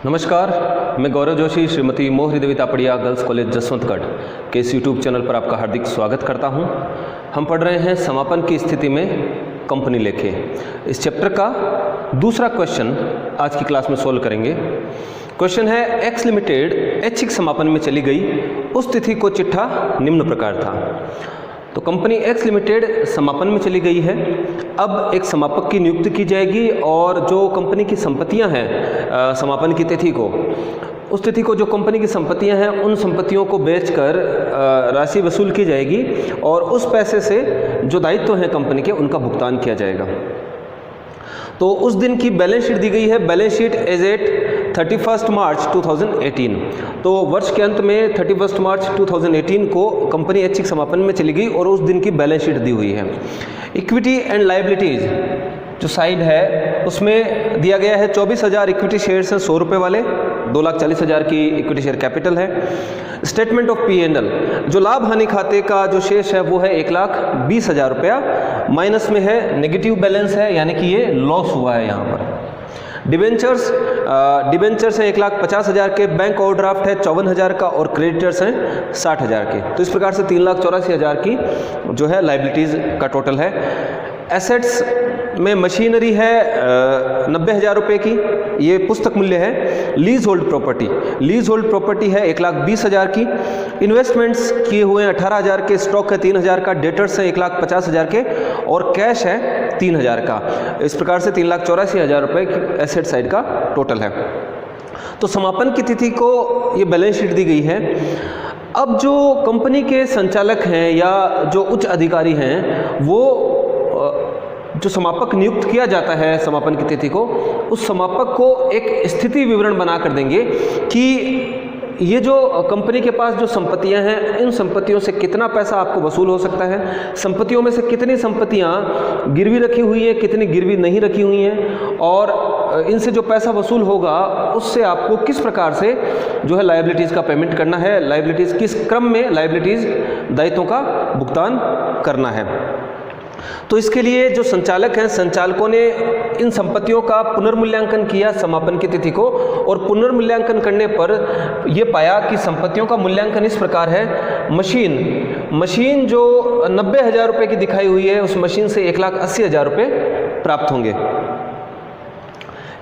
नमस्कार, मैं गौरव जोशी श्रीमती मोहरी देवी तापड़िया गर्ल्स कॉलेज जसवंतगढ़ के इस यूट्यूब चैनल पर आपका हार्दिक स्वागत करता हूं। हम पढ़ रहे हैं समापन की स्थिति में कंपनी लेखे। इस चैप्टर का दूसरा क्वेश्चन आज की क्लास में सोल्व करेंगे। क्वेश्चन है एक्स लिमिटेड ऐच्छिक समापन में चली गई, उस तिथि को चिट्ठा निम्न प्रकार था। तो कंपनी एक्स लिमिटेड समापन में चली गई है। अब एक समापक की नियुक्ति की जाएगी और जो कंपनी की संपत्तियां हैं समापन की तिथि को, उस तिथि को जो कंपनी की संपत्तियां हैं उन संपत्तियों को बेचकर राशि वसूल की जाएगी और उस पैसे से जो दायित्व हैं कंपनी के उनका भुगतान किया जाएगा। तो उस दिन की बैलेंस शीट दी गई है। Balance sheet as eight 31 March 2018। तो वर्ष के अंत में 31 मार्च 2018 को कंपनी ऐच्छिक समापन में चली गई और उस दिन की बैलेंस शीट दी हुई है। इक्विटी एंड लायबिलिटीज जो साइड है उसमें दिया गया है 24,000 इक्विटी शेयर्स हैं 100 रुपये वाले, 2,40,000 की इक्विटी शेयर कैपिटल है। स्टेटमेंट ऑफ P&L जो लाभ हानि खाते का जो शेष है वो है 1,20,000 रुपया, माइनस में है, नेगेटिव बैलेंस है यानी कि ये लॉस हुआ है यहाँ पर। डिबेंचर्स हैं 1,50,000 के, बैंक ओवरड्राफ्ट है 54,000 का और क्रेडिटर्स हैं 60,000 के। तो इस प्रकार से 3,84,000 की जो है लाइबिलिटीज़ का टोटल है। एसेट्स में मशीनरी है 90,000 रुपये की, ये पुस्तक मूल्य है। लीज होल्ड प्रॉपर्टी है 1,20,000 की। इन्वेस्टमेंट्स किए हुए हैं 18,000 के, स्टॉक है 3,000 का, डेटर्स है 1,50,000 के और कैश है 3,000 का। इस प्रकार से 3,84,000 रुपये की एसेट साइड का टोटल है। तो समापन की तिथि को ये बैलेंस शीट दी गई है। अब जो कंपनी के संचालक हैं या जो उच्च अधिकारी हैं वो जो समापक नियुक्त किया जाता है समापन की तिथि को, उस समापक को एक स्थिति विवरण बना कर देंगे कि ये जो कंपनी के पास जो संपत्तियां हैं इन संपत्तियों से कितना पैसा आपको वसूल हो सकता है, संपत्तियों में से कितनी संपत्तियां गिरवी रखी हुई है, कितनी गिरवी नहीं रखी हुई हैं और इनसे जो पैसा वसूल होगा उससे आपको किस प्रकार से जो है लायबिलिटीज़ का पेमेंट करना है, लायबिलिटीज़ किस क्रम में लायबिलिटीज़ दायित्वों का भुगतान करना है। तो इसके लिए जो संचालक हैं, संचालकों ने इन संपत्तियों का पुनर्मूल्यांकन किया समापन की तिथि को और पुनर्मूल्यांकन करने पर यह पाया कि संपत्तियों का मूल्यांकन इस प्रकार है। मशीन जो 90,000 रुपये की दिखाई हुई है उस मशीन से 1,80,000 रुपये प्राप्त होंगे।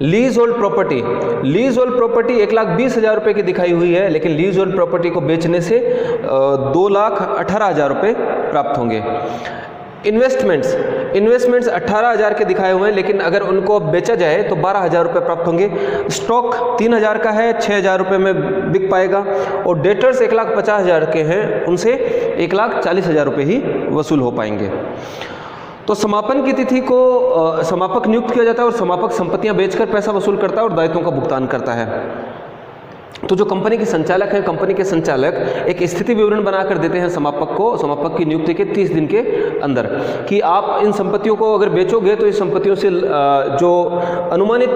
लीज होल्ड प्रॉपर्टी 1,20,000 रुपये की दिखाई हुई है, लेकिन लीज होल्ड प्रॉपर्टी को बेचने से 2,18,000 रुपये प्राप्त होंगे। इन्वेस्टमेंट्स 18,000 के दिखाए हुए हैं, लेकिन अगर उनको बेचा जाए तो 12,000 रुपये प्राप्त होंगे। स्टॉक 3,000 का है, 6,000 रुपये में बिक पाएगा और डेटर्स 1,50,000 के हैं, उनसे 1,40,000 रुपये ही वसूल हो पाएंगे। तो समापन की तिथि को समापक नियुक्त किया जाता है और समापक संपत्तियां बेचकर पैसा वसूल करता है और दायित्वों का भुगतान करता है। तो जो कंपनी के संचालक हैं, कंपनी के संचालक एक स्थिति विवरण बनाकर देते हैं समापक को, समापक की नियुक्ति के 30 दिन के अंदर, कि आप इन संपत्तियों को अगर बेचोगे तो इस संपत्तियों से जो अनुमानित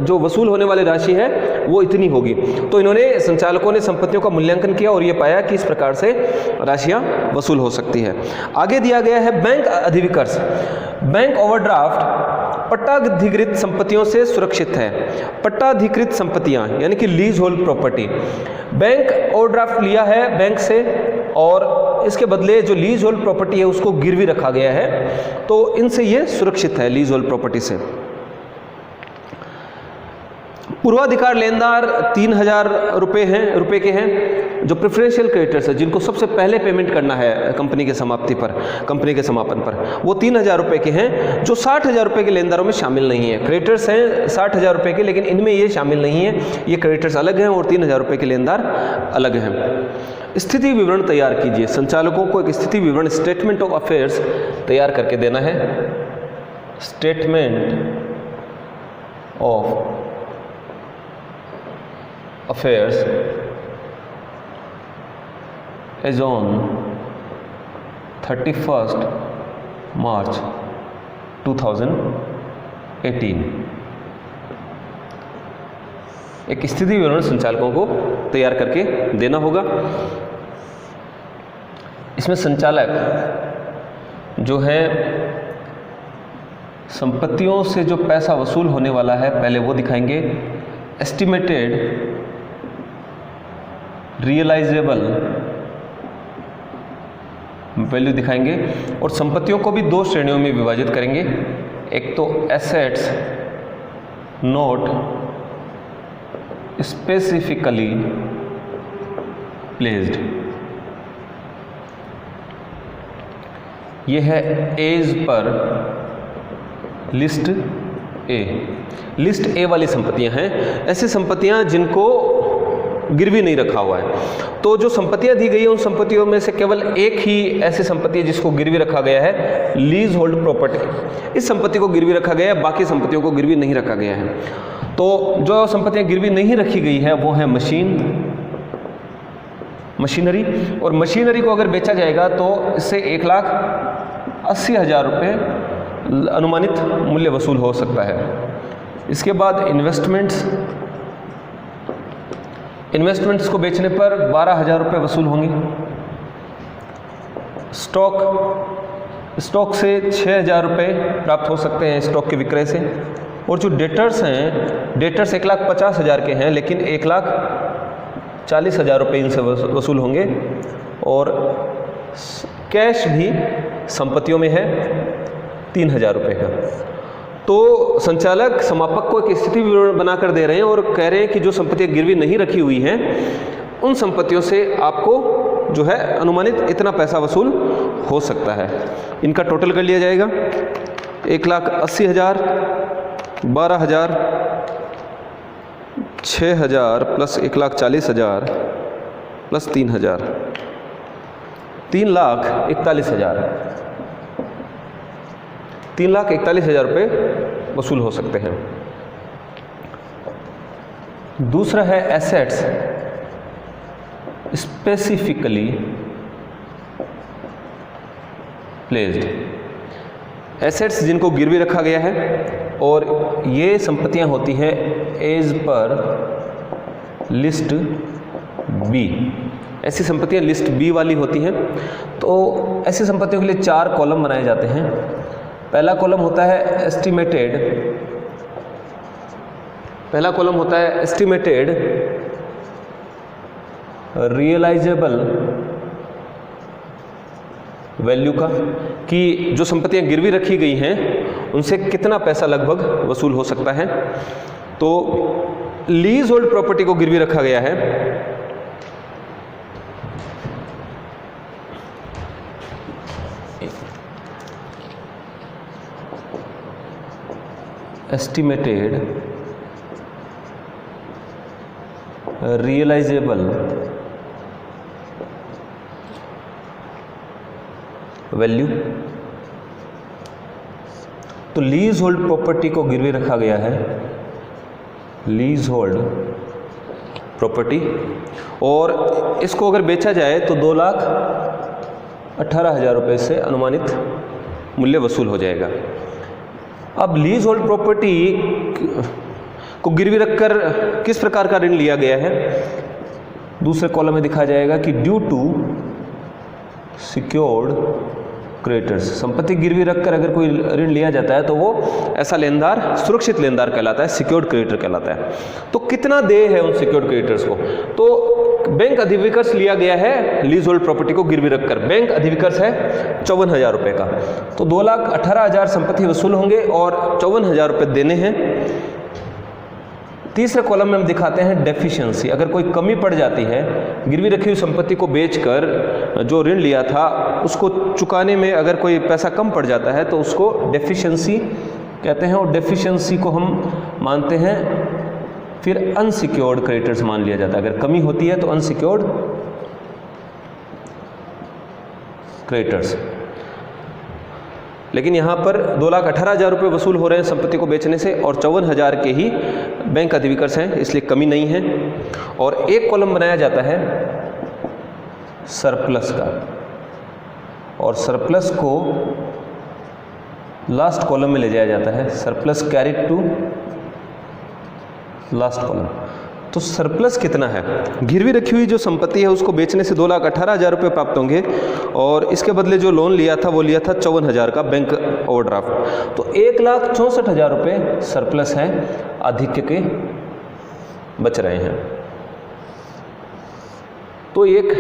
जो वसूल होने वाली राशि है वो इतनी होगी। तो इन्होंने संचालकों ने संपत्तियों का मूल्यांकन किया और ये पाया कि इस प्रकार से राशियां वसूल हो सकती है। आगे दिया गया है बैंक अधिविकर्ष। बैंक ओवरड्राफ्ट पट्टाधिकृत संपत्तियों से सुरक्षित है। पट्टाधिकृत संपत्तियां यानी कि lease hold property, bank overdraft लिया है बैंक से और इसके बदले जो लीज होल्ड प्रॉपर्टी है उसको गिरवी रखा गया है, तो इनसे ये सुरक्षित है लीज होल्ड प्रॉपर्टी से। पूर्वाधिकार लेनदार 3,000 रुपये के हैं। जो प्रेफरेंशियल क्रेडिटर्स है जिनको सबसे पहले पेमेंट करना है कंपनी के समापन पर, वो 3,000 रुपये के हैं, जो 60,000 रुपये के लेनदारों में शामिल नहीं है। क्रेडिटर्स हैं 60,000 रुपये के, लेकिन इनमें ये शामिल नहीं है, ये क्रेडिटर्स अलग हैं और 3,000 रुपये के लेनदार अलग हैं। स्थिति विवरण तैयार कीजिए। संचालकों को एक स्थिति विवरण स्टेटमेंट ऑफ अफेयर्स तैयार करके देना है। Statement of affairs as on 31 March 2018। एक स्थिति विवरण संचालकों को तैयार करके देना होगा। इसमें संचालक जो है संपत्तियों से जो पैसा वसूल होने वाला है पहले वो दिखाएंगे, एस्टिमेटेड रियलाइजेबल वैल्यू दिखाएंगे और संपत्तियों को भी दो श्रेणियों में विभाजित करेंगे। एक तो एसेट्स नॉट स्पेसिफिकली प्लेस्ड, यह है as per list A. List A वाली संपत्तियां हैं, ऐसी संपत्तियां जिनको गिरवी नहीं रखा हुआ है। तो जो संपत्तियां दी गई है उन संपत्तियों में से केवल एक ही ऐसी संपत्ति है जिसको गिरवी रखा गया है, लीज होल्ड प्रॉपर्टी। इस संपत्ति को गिरवी रखा गया है, बाकी संपत्तियों को गिरवी नहीं रखा गया है। तो जो संपत्तियां गिरवी नहीं रखी गई है वो है मशीनरी, और मशीनरी को अगर बेचा जाएगा तो इससे 1,80,000 रुपये अनुमानित मूल्य वसूल हो सकता है। इसके बाद इन्वेस्टमेंट्स को बेचने पर 12,000 रुपये वसूल होंगे। स्टॉक से 6,000 रुपये प्राप्त हो सकते हैं स्टॉक के विक्रय से। और जो डेटर्स हैं, डेटर्स 1,50,000 के हैं, लेकिन 1,40,000 रुपये इनसे वसूल होंगे। और कैश भी संपत्तियों में है 3,000 रुपये का। तो संचालक समापक को एक स्थिति विवरण बनाकर दे रहे हैं और कह रहे हैं कि जो संपत्तियां गिरवी नहीं रखी हुई हैं उन संपत्तियों से आपको जो है अनुमानित इतना पैसा वसूल हो सकता है। इनका टोटल कर लिया जाएगा, 1,80,000, 12,000, 6,000 प्लस 1,40,000 प्लस 3,000, 3,41,000, 3,41,000 रुपये वसूल हो सकते हैं। दूसरा है एसेट्स स्पेसिफिकली प्लेस्ड, एसेट्स जिनको गिरवी रखा गया है और ये संपत्तियां होती हैं एज पर लिस्ट बी। ऐसी संपत्तियां लिस्ट बी वाली होती हैं। तो ऐसी संपत्तियों के लिए 4 कॉलम बनाए जाते हैं। पहला कॉलम होता है एस्टिमेटेड रियलाइजेबल वैल्यू का, कि जो संपत्तियां गिरवी रखी गई हैं उनसे कितना पैसा लगभग वसूल हो सकता है। तो लीज होल्ड प्रॉपर्टी को गिरवी रखा गया है। Estimated realisable value. तो लीज होल्ड प्रॉपर्टी को गिरवी रखा गया है, लीज होल्ड प्रॉपर्टी, और इसको अगर बेचा जाए तो 2,18,000 रुपये से अनुमानित मूल्य वसूल हो जाएगा। अब लीज होल्ड प्रॉपर्टी को गिरवी रखकर किस प्रकार का ऋण लिया गया है, दूसरे कॉलम में दिखा जाएगा कि ड्यू टू सिक्योर्ड क्रेडिटर्स। संपत्ति गिरवी रखकर अगर कोई ऋण लिया जाता है तो वो ऐसा लेनदार सुरक्षित लेनदार कहलाता है, सिक्योर्ड क्रेडिटर कहलाता है। तो कितना देय है उन सिक्योर्ड क्रेडिटर्स को, तो बैंक अधिविकर्ष लिया गया है लीज होल्ड प्रॉपर्टी को गिरवी रखकर। बैंक अधिविकर्ष है 54,000 रुपये का। तो 2,18,000 संपत्ति वसूल होंगे और 54,000 रुपये देने हैं। तीसरे कॉलम में हम दिखाते हैं डेफिशिएंसी। अगर कोई कमी पड़ जाती है, गिरवी रखी हुई संपत्ति को बेचकर जो ऋण लिया था उसको चुकाने में अगर कोई पैसा कम पड़ जाता है तो उसको डेफिशिएंसी कहते हैं। और डेफिशिएंसी को हम मानते हैं फिर अनसिक्योर्ड क्रेडिटर्स मान लिया जाता है। अगर कमी होती है तो अनसिक्योर्ड क्रेडिटर्स। लेकिन यहाँ पर 2,18,000 रुपये वसूल हो रहे हैं संपत्ति को बेचने से और 54,000 के ही बैंक अधिविकर्ष हैं, इसलिए कमी नहीं है। और एक कॉलम बनाया जाता है सरप्लस का, और सरप्लस को लास्ट कॉलम में ले जाया जाता है। Surplus carried to last column. तो सरप्लस कितना है, गिरवी रखी हुई जो संपत्ति है उसको बेचने से 2,18,000 रुपये प्राप्त होंगे और इसके बदले जो लोन लिया था वो लिया था 54,000 का बैंक ओवरड्राफ्ट। तो 1,64,000 रुपये सरप्लस है अधिक के बच रहे हैं। तो एक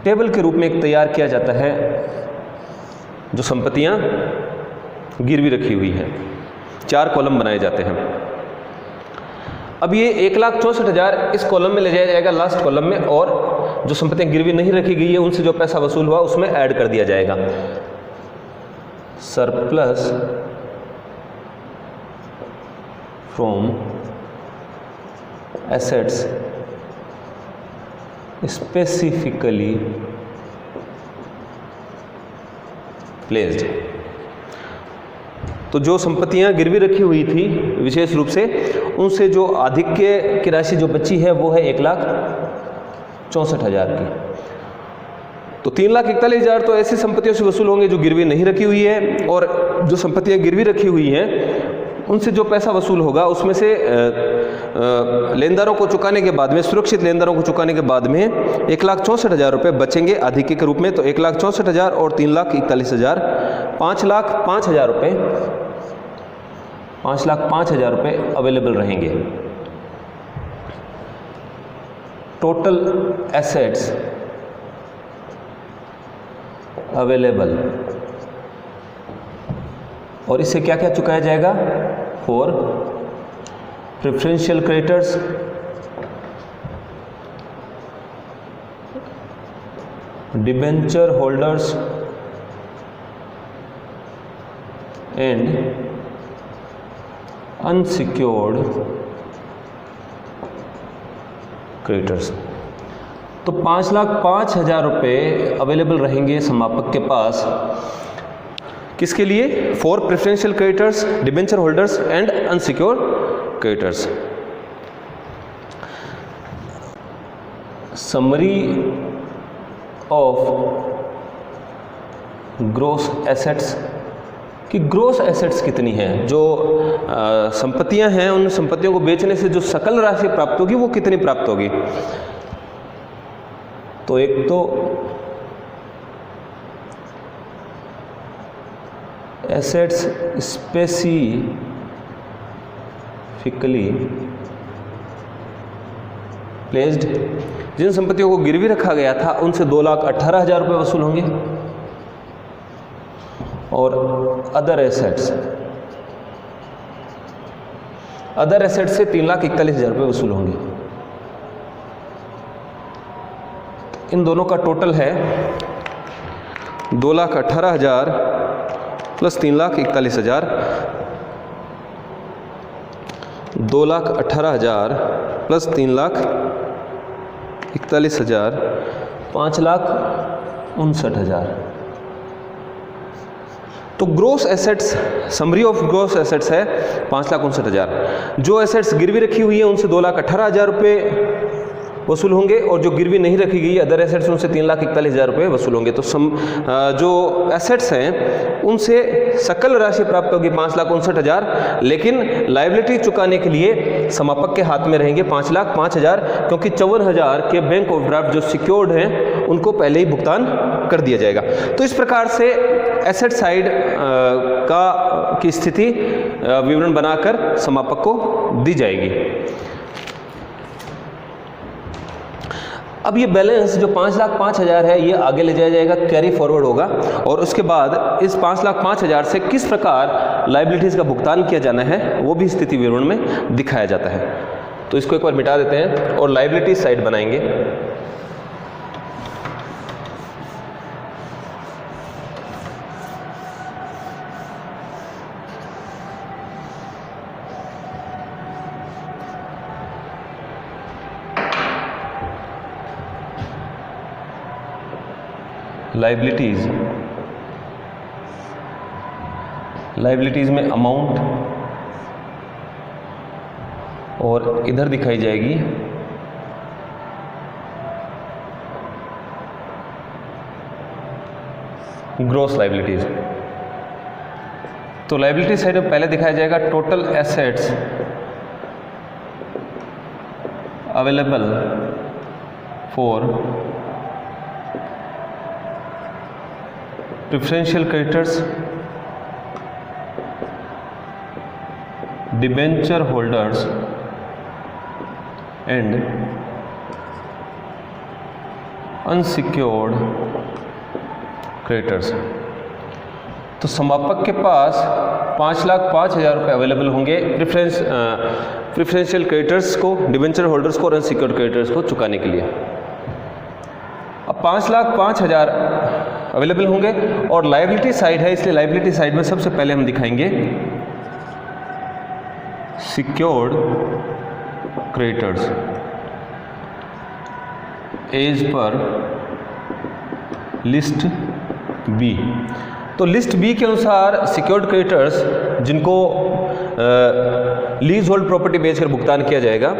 टेबल के रूप में एक तैयार किया जाता है जो संपत्तियां गिरवी रखी हुई हैं, 4 कॉलम बनाए जाते हैं। अब ये 1,64,000 इस कॉलम में ले जाया जाएगा लास्ट कॉलम में, और जो संपत्तियां गिरवी नहीं रखी गई है उनसे जो पैसा वसूल हुआ उसमें ऐड कर दिया जाएगा। Surplus from assets specifically placed. तो जो संपत्तियां गिरवी रखी हुई थी विशेष रूप से, उनसे जो आधिक्य की राशि जो बची है वो है 1,64,000 की। तो 3,41,000 तो ऐसी संपत्तियों से वसूल होंगे जो गिरवी नहीं रखी हुई है, और जो संपत्तियां गिरवी रखी हुई हैं उनसे जो पैसा वसूल होगा उसमें से लेनदारों को चुकाने के बाद में, सुरक्षित लेनदारों को चुकाने के बाद में 1,64,000 रुपये बचेंगे आधिक्य के रूप में। तो 1,64,000 और 3,41,000, 5,05,000 रुपये, 5,05,000 रुपये अवेलेबल रहेंगे। टोटल एसेट्स अवेलेबल, और इससे क्या क्या चुकाया जाएगा? For preferential creditors, debenture holders and unsecured creditors. तो 5,05,000 रुपये अवेलेबल रहेंगे समापक के पास, किसके लिए? For preferential creditors, debenture holders and unsecured creditors. Summary of gross assets कि ग्रॉस एसेट्स कितनी हैं, जो संपत्तियां हैं उन संपत्तियों को बेचने से जो सकल राशि प्राप्त होगी वो कितनी प्राप्त होगी। तो एक तो एसेट्स स्पेसिफिकली प्लेस्ड, जिन संपत्तियों को गिरवी रखा गया था उनसे 2,18,000 रुपये वसूल होंगे, और अदर एसेट्स से 3,41,000 रुपये वसूल होंगे। इन दोनों का टोटल है 2,18,000 प्लस 3,41,000, 2,18,000 प्लस 3,41,000, 5,59,000। तो gross assets, summary of gross assets है 5,59,000। जो एसेट्स गिरवी रखी हुई है उनसे 2,18,000 रुपये वसूल होंगे, और जो गिरवी नहीं रखी गई अदर एसेट्स उनसे 3,41,000 रुपये वसूल होंगे। तो जो एसेट्स हैं उनसे सकल राशि प्राप्त होगी 5,59,000, लेकिन लायबिलिटी चुकाने के लिए समापक के हाथ में रहेंगे 5,05,000, क्योंकि 54,000 के बैंक ओवरड्राफ्ट जो सिक्योर्ड हैं उनको पहले ही भुगतान कर दिया जाएगा। तो इस प्रकार से एसेट साइड की स्थिति विवरण बनाकर समापक को दी जाएगी। अब ये बैलेंस जो 5,05,000 है ये आगे ले जाया जाएगा, कैरी फॉरवर्ड होगा, और उसके बाद इस 5,05,000 से किस प्रकार लायबिलिटीज़ का भुगतान किया जाना है वो भी स्थिति विवरण में दिखाया जाता है। तो इसको एक बार मिटा देते हैं और लायबिलिटी साइड बनाएंगे। लायबिलिटीज में अमाउंट, और इधर दिखाई जाएगी ग्रॉस लायबिलिटीज। तो लायबिलिटी साइड में पहले दिखाया जाएगा total assets available for preferential creditors, debenture holders and unsecured creditors. तो समापक के पास 5,05,000 रुपये अवेलेबल होंगे प्रेफरेंशियल क्रेडिटर्स को, डिबेंचर होल्डर्स को और अनसिक्योर्ड क्रेडिटर्स को चुकाने के लिए। अब 5,05,000 अवेलेबल होंगे और लायबिलिटी साइड है, इसलिए लायबिलिटी साइड में सबसे पहले हम दिखाएंगे secured creditors as per list B. तो लिस्ट बी के अनुसार सिक्योर्ड क्रेडिटर्स जिनको लीज होल्ड प्रॉपर्टी बेचकर भुगतान किया जाएगा,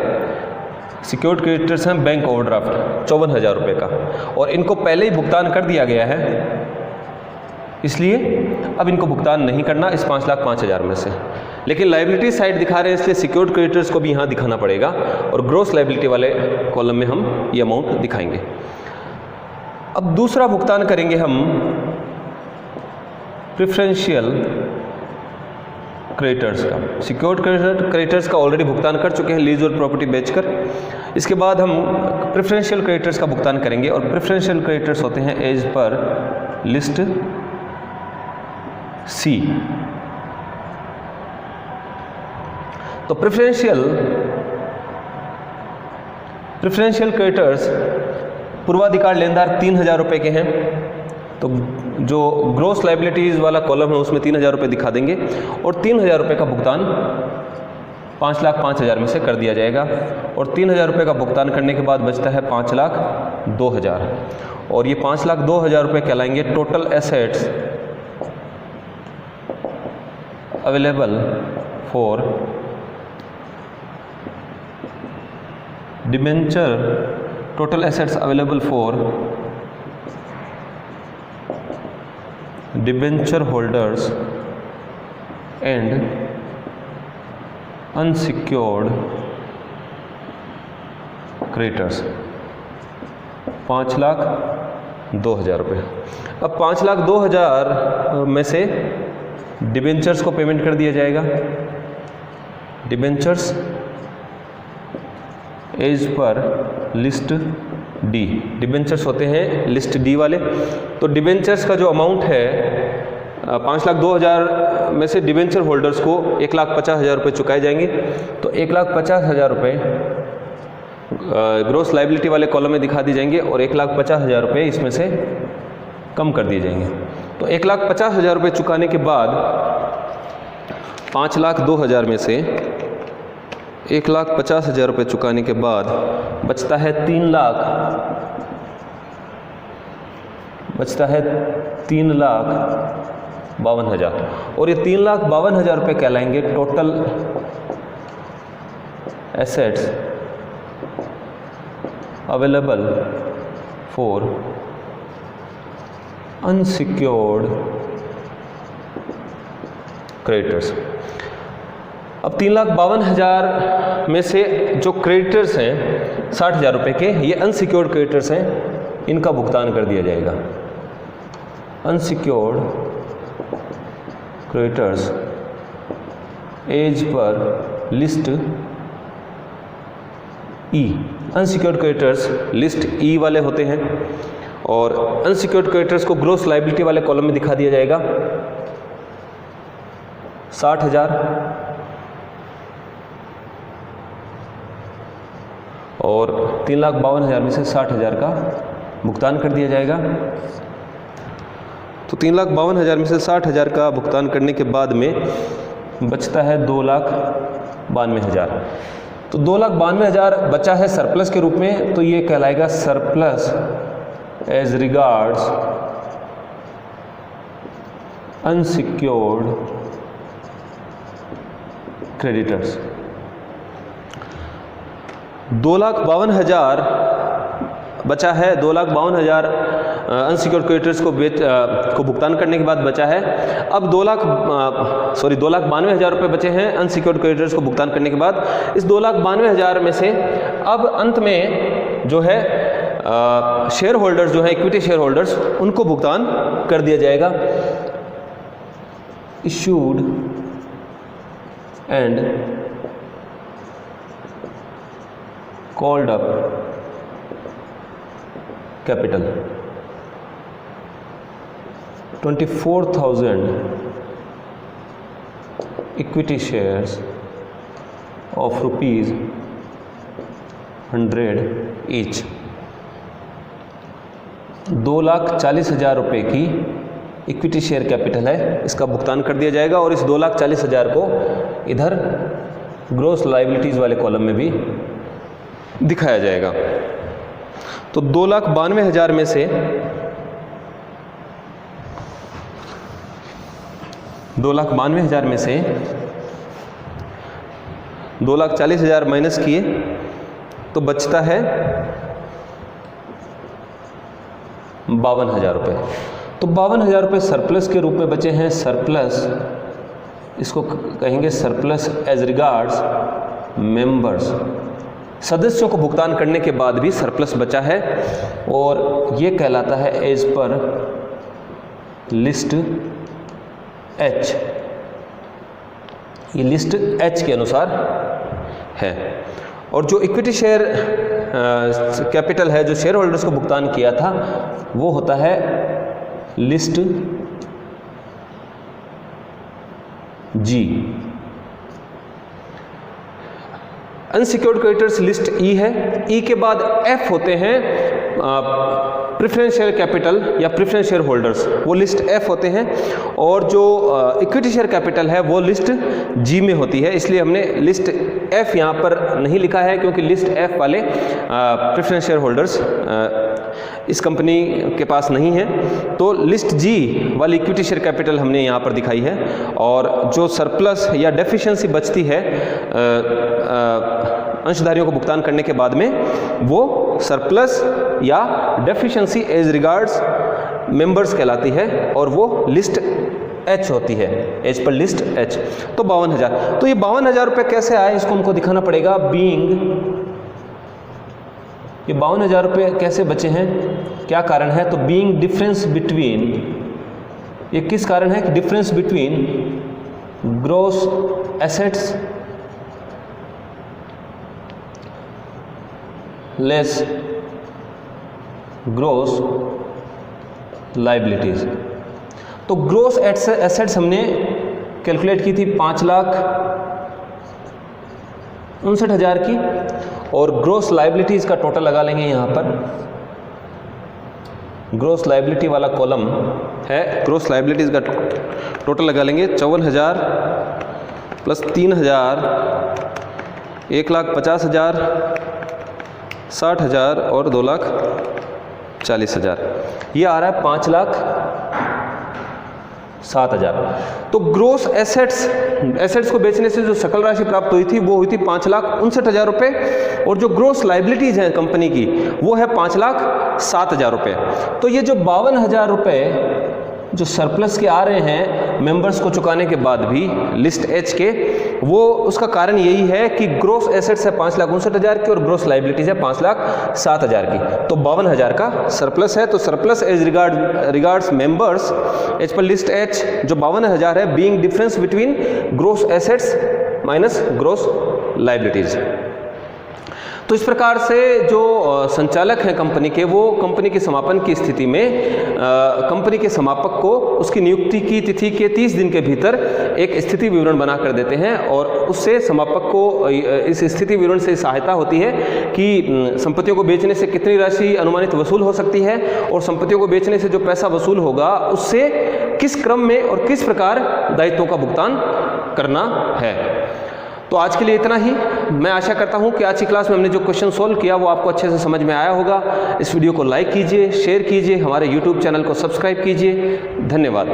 सिक्योर्ड क्रेडिटर्स हैं बैंक ओवरड्राफ्ट 54,000 रुपये का, और इनको पहले ही भुगतान कर दिया गया है, इसलिए अब इनको भुगतान नहीं करना इस 5,05,000 में से। लेकिन लायबिलिटी साइड दिखा रहे हैं, इसलिए सिक्योर्ड क्रेडिटर्स को भी यहाँ दिखाना पड़ेगा और ग्रॉस लायबिलिटी वाले कॉलम में हम ये अमाउंट दिखाएंगे। अब दूसरा भुगतान करेंगे हम प्रेफरेंशियल क्रेडिटर्स का। सिक्योर्ड क्रेडिटर्स का ऑलरेडी भुगतान कर चुके हैं लीज और प्रॉपर्टी बेचकर। इसके बाद हम प्रेफरेंशियल क्रेडिटर्स का भुगतान करेंगे, और प्रेफरेंशियल क्रेडिटर्स होते हैं एज पर लिस्ट सी। तो प्रेफरेंशियल क्रेडिटर्स पूर्वाधिकार लेनदार 3,000 रुपये के हैं, तो जो ग्रॉस लायबिलिटीज़ वाला कॉलम है उसमें 3,000 रुपये दिखा देंगे, और 3,000 रुपये का भुगतान 5,05,000 में से कर दिया जाएगा, और 3,000 रुपये का भुगतान करने के बाद बचता है 5,02,000, और ये 5,02,000 रुपये कहलाएंगे total assets available for debenture, total assets available for debenture holders and unsecured creditors 5,02,000 रुपये। अब 5,02,000 में से डिबेंचर्स को पेमेंट कर दिया जाएगा। Debentures as per list D, debentures होते हैं लिस्ट डी वाले। तो डिबेंचर्स का जो अमाउंट है 5,02,000 में से डिबेंचर होल्डर्स को 1,50,000 रुपये चुकाए जाएंगे। तो 1,50,000 रुपये ग्रॉस लायबिलिटी वाले कॉलम में दिखा दी जाएंगे, और 1,50,000 रुपये इसमें से कम कर दिए जाएंगे। तो 1,50,000 रुपये चुकाने के बाद 5,02,000 में से 1,50,000 रुपये चुकाने के बाद बचता है 3,52,000, और ये 3,52,000 रुपये कहलाएंगे total assets available for unsecured creditors. अब 3,52,000 में से जो क्रेडिटर्स हैं 60,000 रुपये के, ये अनसिक्योर्ड क्रेडिटर्स हैं, इनका भुगतान कर दिया जाएगा। Unsecured creditors as per list E. Unsecured creditors list E वाले होते हैं, और अनसिक्योर्ड क्रेडिटर्स को ग्रॉस लायबिलिटी वाले कॉलम में दिखा दिया जाएगा 60,000, और 3,52,000 में से 60,000 का भुगतान कर दिया जाएगा। तो 3,52,000 में से 60,000 का भुगतान करने के बाद में बचता है 2,92,000। तो 2,92,000 बचा है सरप्लस के रूप में, तो ये कहलाएगा surplus as regards unsecured creditors. 2,52,000 बचा है, 2,52,000 अनसिक्योर्ड क्रेडिटर्स को भुगतान करने के बाद बचा है। अब 2,92,000 रुपये बचे हैं अनसिक्योर्ड क्रेडिटर्स को भुगतान करने के बाद। इस 2,92,000 में से अब अंत में जो है शेयर होल्डर्स जो है, इक्विटी शेयर होल्डर्स, उनको भुगतान कर दिया जाएगा। Issued and called up capital 24,000 equity shares of ₹100 each. 2,40,000 रुपये की इक्विटी शेयर कैपिटल है, इसका भुगतान कर दिया जाएगा और इस 2,40,000 को इधर ग्रॉस लायबिलिटीज़ वाले कॉलम में भी दिखाया जाएगा। तो 2,92,000 में से 2,40,000 माइनस किए तो बचता है 52,000 रुपये। तो 52,000 रुपये सरप्लस के रूप में बचे हैं। सरप्लस, इसको कहेंगे सरप्लस एज रिगार्ड्स मेंबर्स। सदस्यों को भुगतान करने के बाद भी सरप्लस बचा है और ये कहलाता है एज पर लिस्ट एच। ये लिस्ट एच के अनुसार है। और जो इक्विटी शेयर कैपिटल है, जो शेयर होल्डर्स को भुगतान किया था, वो होता है लिस्ट जी। अनसिक्योर्ड क्रेडिटर्स लिस्ट ई है। ई के बाद एफ होते हैं प्रेफरेंस शेयर कैपिटल या प्रेफरेंस शेयर होल्डर्स, वो लिस्ट एफ होते हैं। और जो इक्विटी शेयर कैपिटल है वो लिस्ट जी में होती है। इसलिए हमने लिस्ट एफ यहाँ पर नहीं लिखा है क्योंकि लिस्ट एफ वाले प्रेफरेंस शेयर होल्डर्स इस कंपनी के पास नहीं है। तो लिस्ट जी वाली इक्विटी शेयर कैपिटल हमने यहाँ पर दिखाई है। और जो सरप्लस या डेफिशिएंसी बचती है अंशधारियों को भुगतान करने के बाद में, वो सरप्लस या डेफिशिएंसी एज रिगार्ड्स मेंबर्स कहलाती है और वो लिस्ट एच होती है, एज पर लिस्ट एच। तो 52,000। तो ये 52,000 रुपये कैसे आए, इसको हमको दिखाना पड़ेगा। बीइंग, ये 52,000 रुपये कैसे बचे हैं, क्या कारण है? तो बीइंग डिफरेंस बिटवीन, ये किस कारण है कि difference between gross assets less gross liabilities. तो ग्रॉस एसेट्स हमने कैलकुलेट की थी 5,59,000 की, और ग्रॉस लायबिलिटीज का टोटल लगा लेंगे यहाँ पर। ग्रॉस लायबिलिटी वाला कॉलम है, ग्रॉस लायबिलिटीज का टोटल लगा लेंगे। 54,000 प्लस 3,000, 1,50,000, 60,000 और 2,40,000। ये आ रहा है 5,07,000। तो ग्रॉस एसेट्स को बेचने से जो सकल राशि प्राप्त हुई थी वो हुई थी 5,59,000 रुपये, और जो ग्रॉस लायबिलिटीज हैं कंपनी की वो है 5,07,000 रुपये। तो ये जो 52,000 रुपये जो सरप्लस के आ रहे हैं मेंबर्स को चुकाने के बाद भी लिस्ट एच के, वो उसका कारण यही है कि ग्रॉस एसेट्स है 5,59,000 की और ग्रॉस लायबिलिटीज है 5,07,000 की। तो 52,000 का सरप्लस है। तो surplus as regards members as per list H जो 52,000 है, being difference between gross assets minus gross liabilities. तो इस प्रकार से जो संचालक हैं कंपनी के, वो कंपनी के समापन की स्थिति में कंपनी के समापक को उसकी नियुक्ति की तिथि के 30 दिन के भीतर एक स्थिति विवरण बना कर देते हैं, और उससे समापक को इस स्थिति विवरण से सहायता होती है कि संपत्तियों को बेचने से कितनी राशि अनुमानित वसूल हो सकती है, और संपत्तियों को बेचने से जो पैसा वसूल होगा उससे किस क्रम में और किस प्रकार दायित्वों का भुगतान करना है। तो आज के लिए इतना ही। मैं आशा करता हूं कि आज की क्लास में हमने जो क्वेश्चन सोल्व किया वो आपको अच्छे से समझ में आया होगा। इस वीडियो को लाइक कीजिए, शेयर कीजिए, हमारे YouTube चैनल को सब्सक्राइब कीजिए। धन्यवाद।